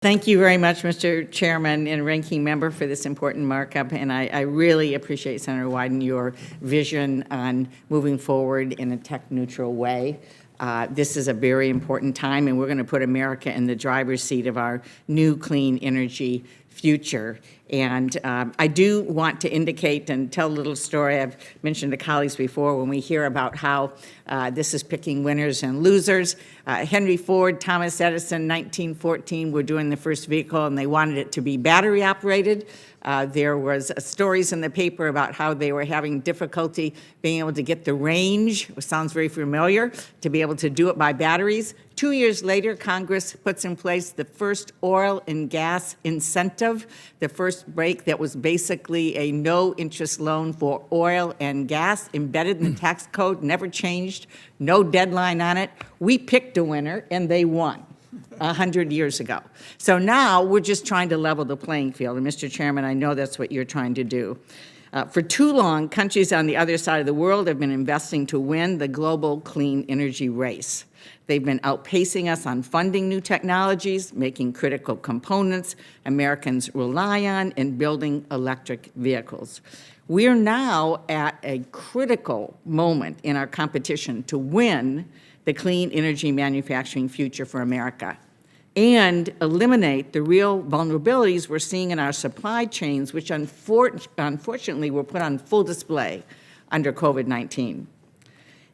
Thank you very much, Mr. Chairman and Ranking Member, for this important markup, and I really appreciate, Senator Wyden, your vision on moving forward in a tech-neutral way. This is a very important time, and we're going to put America in the driver's seat of our new clean energy future. And I do want to indicate and tell a little story. I've mentioned to colleagues before when we hear about how this is picking winners and losers. Henry Ford, Thomas Edison, 1914 were doing the first vehicle, and they wanted it to be battery operated. There was stories in the paper about how they were having difficulty being able to get the range, which sounds very familiar, to be able to do it by batteries. 2 years later, Congress puts in place the first oil and gas incentive, the first break that was basically a no-interest loan for oil and gas embedded in the tax code, never changed, no deadline on it. We picked a winner, and they won 100 years ago. So now we're just trying to level the playing field. And Mr. Chairman, I know that's what you're trying to do. For too long, countries on the other side of the world have been investing to win the global clean energy race. They've been outpacing us on funding new technologies, making critical components Americans rely on, and building electric vehicles. We're now at a critical moment in our competition to win the clean energy manufacturing future for America and eliminate the real vulnerabilities we're seeing in our supply chains, which unfortunately were put on full display under COVID-19.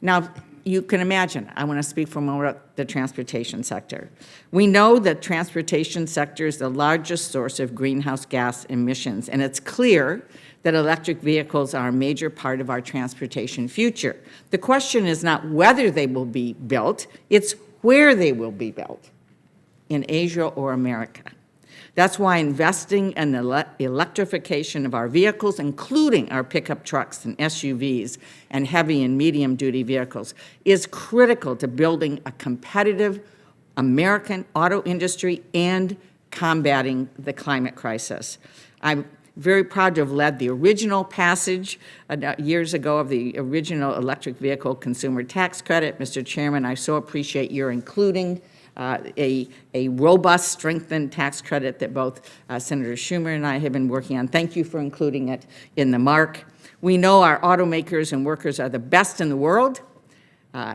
Now, you can imagine, I want to speak for a moment about the transportation sector. We know that transportation sector is the largest source of greenhouse gas emissions, and it's clear that electric vehicles are a major part of our transportation future. The question is not whether they will be built, it's where they will be built, in Asia or America. That's why investing in the electrification of our vehicles, including our pickup trucks and SUVs and heavy and medium-duty vehicles, is critical to building a competitive American auto industry and combating the climate crisis. I'm very proud to have led the original passage years ago of the original electric vehicle consumer tax credit. Mr. Chairman, I so appreciate your including a robust, strengthened tax credit that both Senator Schumer and I have been working on. Thank you for including it in the mark. We know our automakers and workers are the best in the world.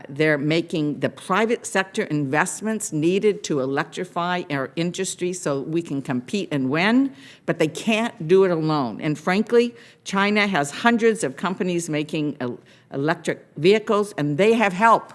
They're making the private sector investments needed to electrify our industry so we can compete and win, but they can't do it alone. And frankly, China has hundreds of companies making electric vehicles, and they have help.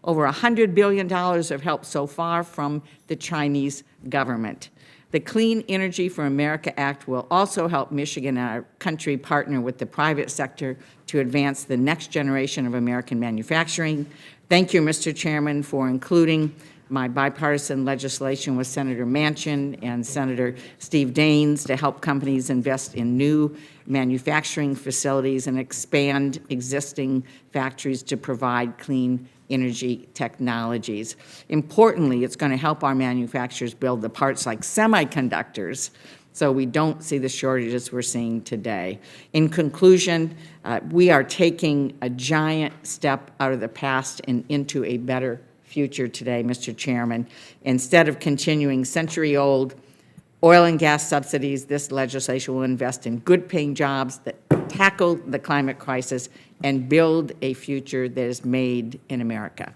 Over $100 billion of help so far from the Chinese government. The Clean Energy for America Act will also help Michigan and our country partner with the private sector to advance the next generation of American manufacturing. Thank you, Mr. Chairman, for including my bipartisan legislation with Senator Manchin and Senator Steve Daines to help companies invest in new manufacturing facilities and expand existing factories to provide clean energy technologies. Importantly, it's going to help our manufacturers build the parts like semiconductors so we don't see the shortages we're seeing today. In conclusion, we are taking a giant step out of the past and into a better future today, Mr. Chairman. Instead of continuing century-old oil and gas subsidies, this legislation will invest in good-paying jobs that tackle the climate crisis and build a future that is made in America.